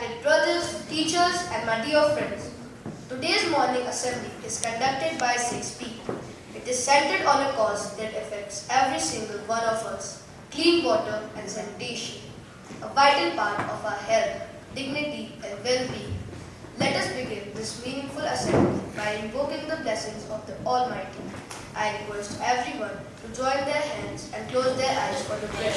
respected brothers, teachers, and my dear friends. Today's morning assembly is conducted by 6 people. It is centered on a cause that affects every single one of us: clean water and sanitation, a vital part of our health, dignity, and well-being. Let us begin this meaningful assembly by invoking the blessings of the Almighty. I request everyone to join their hands and close their eyes for the prayer.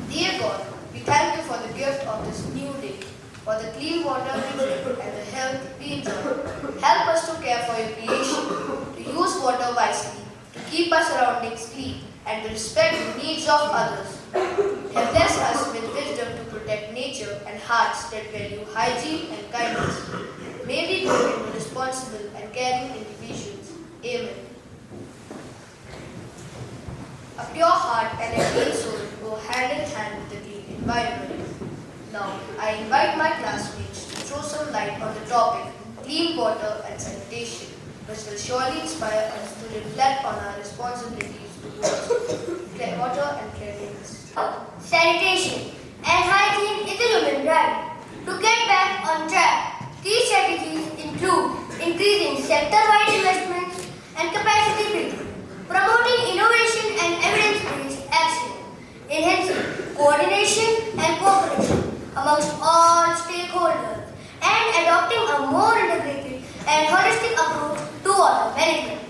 Dear God, we thank you for the gift of this new day, for the clean water we drink and the health we enjoy. Help us to care for your creation, to use water wisely, to keep our surroundings clean, and to respect the needs of others. Bless us with wisdom to protect nature and hearts that value hygiene and kindness. May we grow into responsible and caring individuals. Amen. A pure heart and a clean soul go hand in hand with the clean environment. Now, I invite my classmates to throw some light on the topic clean water and sanitation, which will surely inspire us to reflect on our responsibilities towards water and cleanliness. Sanitation and hygiene is a human right. To get back on track, key strategies include increasing sector-wide investments and capacity building, promoting innovation and evidence-based action, enhancing coordination and cooperation amongst all stakeholders, and adopting a more integrated and holistic approach to water management.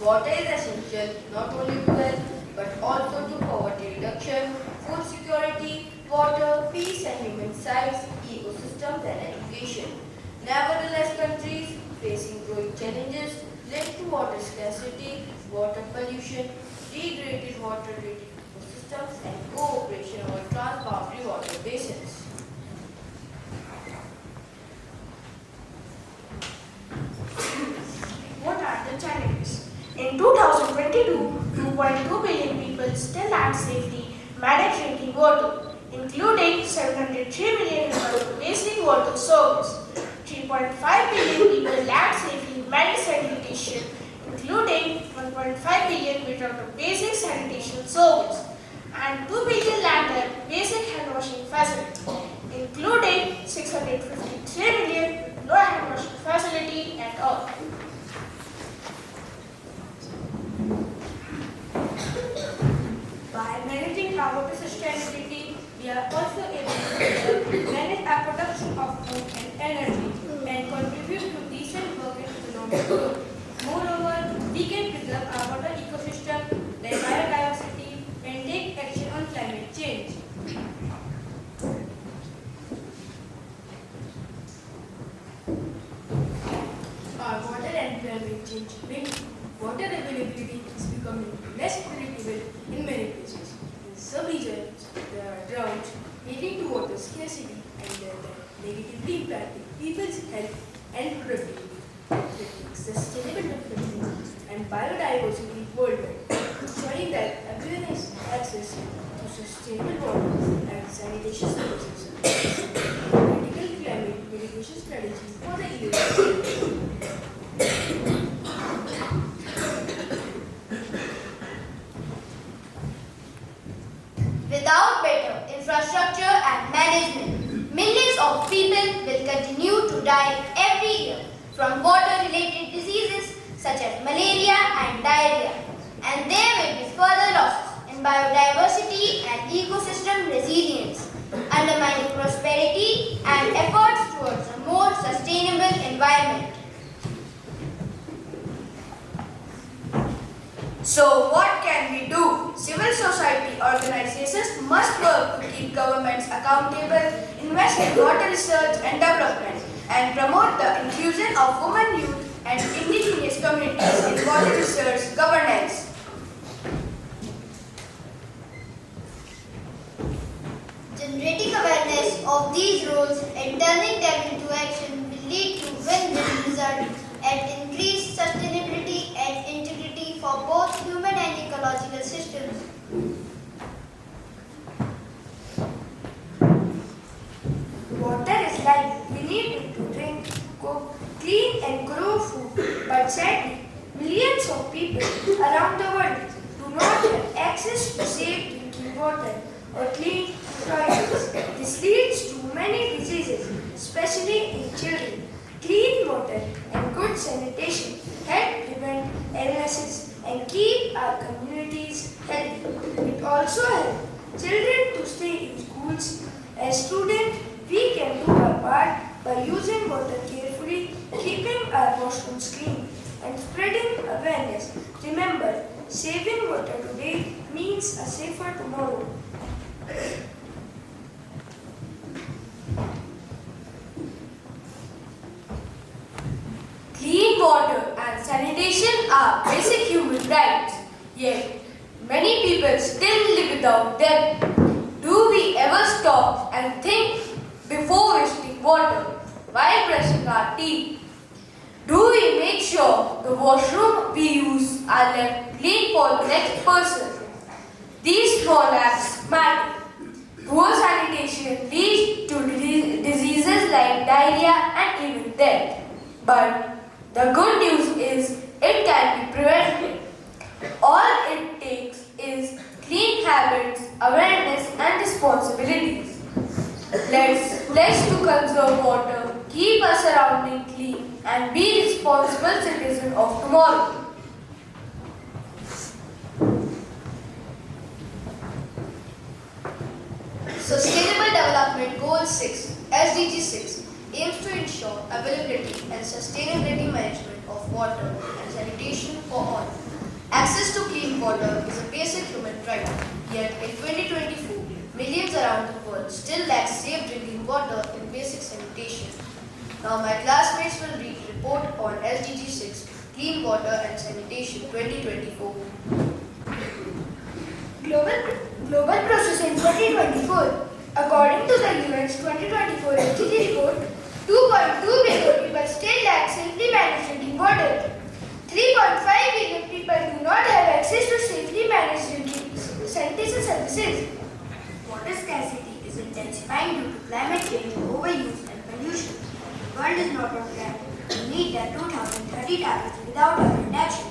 Water is essential not only to health but also to poverty reduction, food security, water, peace and human sites, ecosystems and education. Nevertheless, countries facing growing challenges linked to water scarcity, water pollution, degraded water-related ecosystems and cooperation over transboundary water basins. What are the challenges? In 2022, 2.2 billion people still lack safely managed drinking water, including 703 million without basic water service. 3.5 billion people lack safely managed sanitation, including 1.5 billion without a basic sanitation service, and 2 billion lack a basic hand washing facility, including 653 million with no hand washing facility at all. By managing our water sustainability, we are also able to manage our production of food and energy and contribute to decent work and economic growth. Moreover, we can preserve our water ecosystem, like biodiversity, and take action on climate change. Our water and climate change linked. Water availability is becoming less predictable in many places. In some regions, there are droughts leading to water scarcity and negatively impacting people's health and productivity, affecting sustainable development and biodiversity worldwide, ensuring that everyone has access to sustainable water and sanitation services. Critical climate mitigation strategy for the year. Without better infrastructure and management, millions of people will continue to die every year from water-related diseases such as malaria and diarrhea, and there will be further losses in biodiversity and ecosystem resilience, undermining prosperity and efforts towards a more sustainable environment. So what can we do? Civil society organizations must work to keep governments accountable, invest in water research and development, and promote the inclusion of women, youth, and indigenous communities in water research governance. Generating awareness of these roles and turning them into action will lead to win-win results and increased sustainability and integrity for both human and ecological systems. Water is life. We need it to drink, cook, clean and grow food. But sadly, millions of people around the world do not have access to safe drinking water or clean toilets. This leads to many diseases, especially in children. Clean water and good sanitation help prevent illnesses and keep our communities healthy. It also helps children to stay in schools. As students, we can do our part by using water carefully, keeping our washrooms clean, and spreading awareness. Remember, saving water today means a safer tomorrow. Clean water and sanitation are basic human rights, yet many people still live without them. Do we ever stop and think before wasting water while brushing our teeth? Do we make sure the washroom we use are left clean for the next person? These small acts matter. Poor sanitation leads to diseases like diarrhea and even death. But the good news is it can be prevented. All it takes is clean habits, awareness and responsibilities. Let's pledge to conserve water, keep our surroundings clean and be responsible citizens of tomorrow. Sustainable Development Goal 6, SDG 6, aims to ensure availability and sustainability management of water and sanitation for all. Access to clean water is a basic human right, yet in 2024, millions around the world still lack safe drinking water and basic sanitation. Now my classmates will read report on SDG 6, Clean Water and Sanitation 2024. Global process in 2024. According to the UN's 2024 SDG report, 2.2 billion people still lack safely managed drinking water. 3.5 billion people do not have access to safely managed drinking sanitation services. Water scarcity is intensifying due to climate change, overuse and pollution. The world is not on track to meet their 2030 targets without urgent action.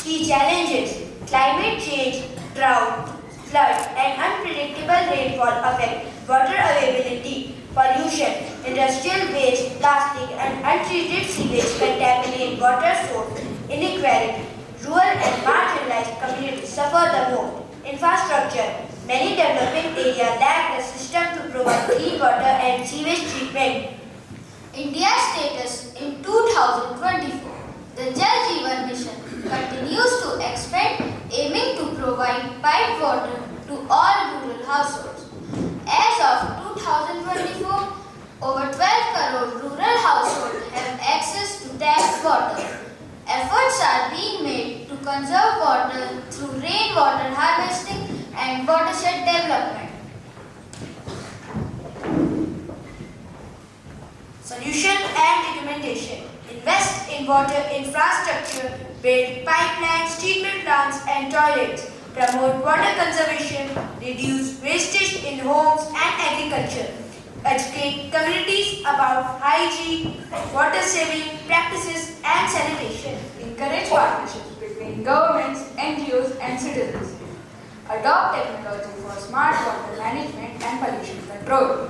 Key challenges: climate change, drought, flood and unpredictable rainfall affect water availability. Pollution, industrial waste, plastic and untreated sewage contaminate water source. Inequality, rural and marginalized communities suffer the most. Infrastructure, many developing areas lack the system to provide clean water and sewage treatment. India's status in 2024. The Jal Jeevan Mission continues to expand, aiming to provide piped water to all rural households. As of 2024, over 12 crore rural households have access to tapped water. Efforts are being made to conserve water through rainwater harvesting and watershed development. Solution and recommendation. Invest in water infrastructure, build pipelines, treatment plants and toilets, promote water conservation, reduce wastage in homes and agriculture, educate communities about hygiene, water saving practices and sanitation, Encourage partnerships between governments, NGOs and citizens. Adopt technology for smart water management and pollution control.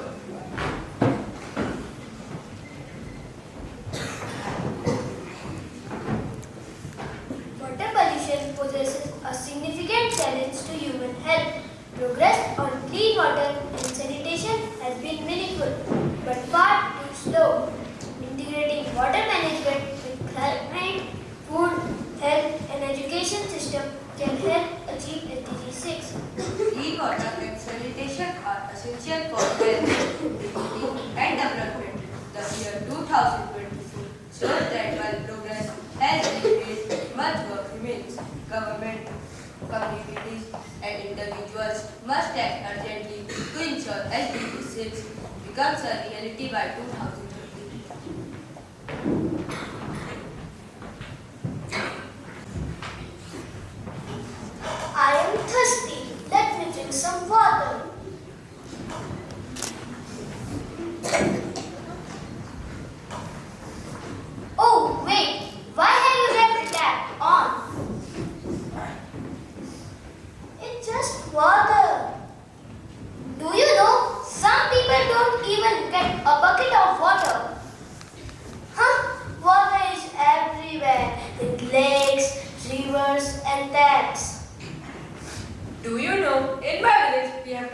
Water pollution poses a significant challenge to human health. Progress on clean water and sanitation has been meaningful, but far too slow. Integrating water management with climate, food, health and education system can help achieve SDG 6. Clean water and sanitation are essential for health, equity and development. The year 2024 shows that while progress has been made, much work remains. Government, communities and individuals must act urgently to ensure SDG 6 becomes a reality by 2030. I am thirsty. Let me drink some water.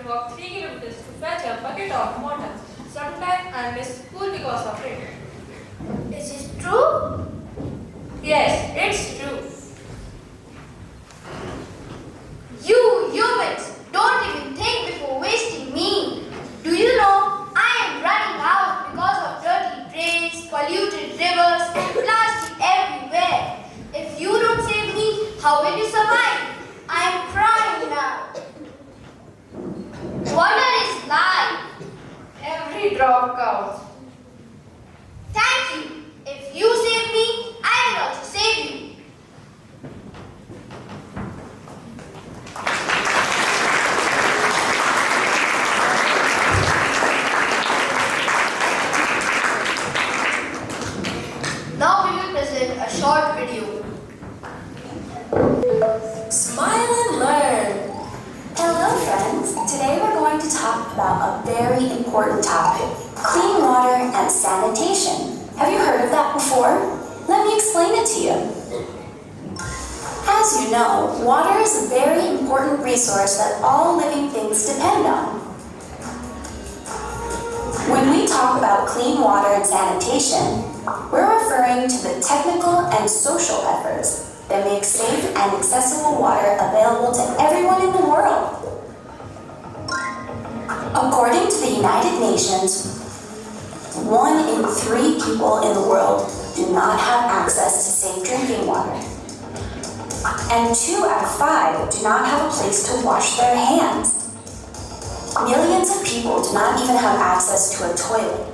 to walk 3 kilometers to fetch a bucket of water. Sometimes I miss school because of it. Is it true? Yes, it's true. You humans don't even think before wasting me. Do you know I am running out because of dirty drains, polluted rivers, and plastic everywhere. If you don't save me, how will you survive? I am crying now. Water is life. Every drop counts. Thank you. If you save me, I will also save you. Now we will present a short video. Smile and learn. Hello friends, today we're going to talk about a very important topic, clean water and sanitation. Have you heard of that before? Let me explain it to you. As you know, water is a very important resource that all living things depend on. When we talk about clean water and sanitation, we're referring to the technical and social efforts that make safe and accessible water available to everyone in the world. According to the United Nations, 1 in 3 people in the world do not have access to safe drinking water. And 2 out of 5 do not have a place to wash their hands. Millions of people do not even have access to a toilet.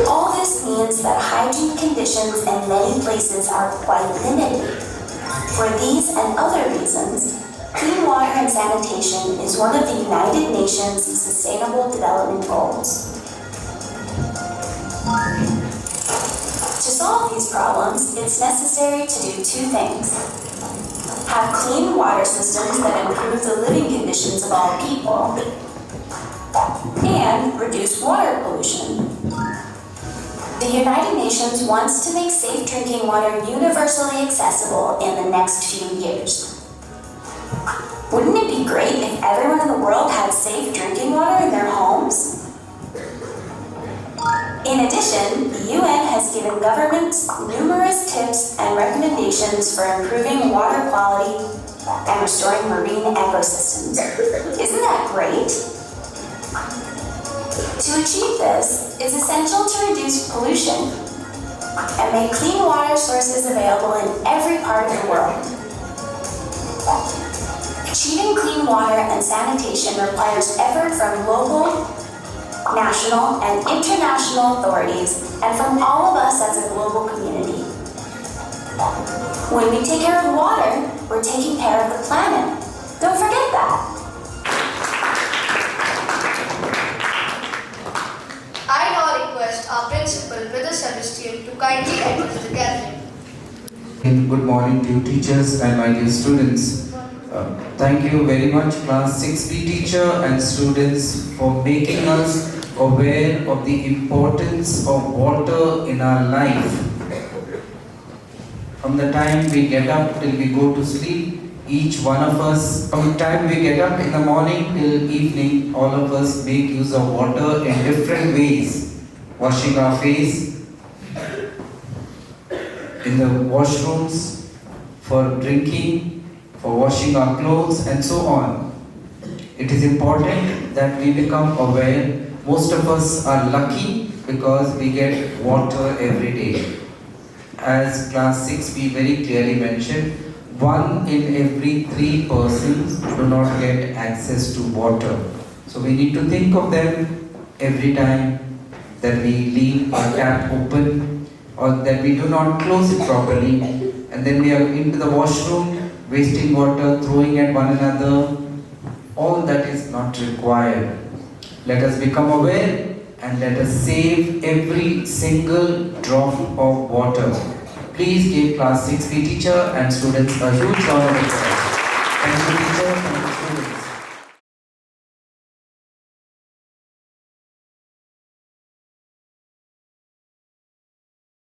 All this means that hygiene conditions in many places are quite limited. For these and other reasons, clean water and sanitation is one of the United Nations Sustainable Development Goals. To solve these problems, it's necessary to do 2 things. Have clean water systems that improve the living conditions of all people, and reduce water pollution. The United Nations wants to make safe drinking water universally accessible in the next few years. Wouldn't it be great if everyone in the world had safe drinking water in their homes? In addition, the UN has given governments numerous tips and recommendations for improving water quality and restoring marine ecosystems. Isn't that great? To achieve this, it's essential to reduce pollution and make clean water sources available in every part of the world. Achieving clean water and sanitation requires effort from local, national, and international authorities, and from all of us as a global community. When we take care of water, we're taking care of the planet. Don't forget that. I now request our principal, Mr. Sebastian, to kindly address the gathering. Good morning to you teachers and my dear students. Thank you very much class 6B teacher and students for making us aware of the importance of water in our life. From the time we get up till we go to sleep, each one of us, from the time we get up in the morning till evening, all of us make use of water in different ways. Washing our face, in the washrooms, for drinking, for washing our clothes, and so on. It is important that we become aware. Most of us are lucky because we get water every day. As class 6B very clearly mentioned, 1 in every 3 persons do not get access to water. So we need to think of them every time that we leave our tap open or that we do not close it properly, and then we are into the washroom wasting water, throwing at one another. All that is not required. Let us become aware and let us save every single drop of water. Please give class 6B teacher and students a huge round of applause. Thank you teacher, thank you students.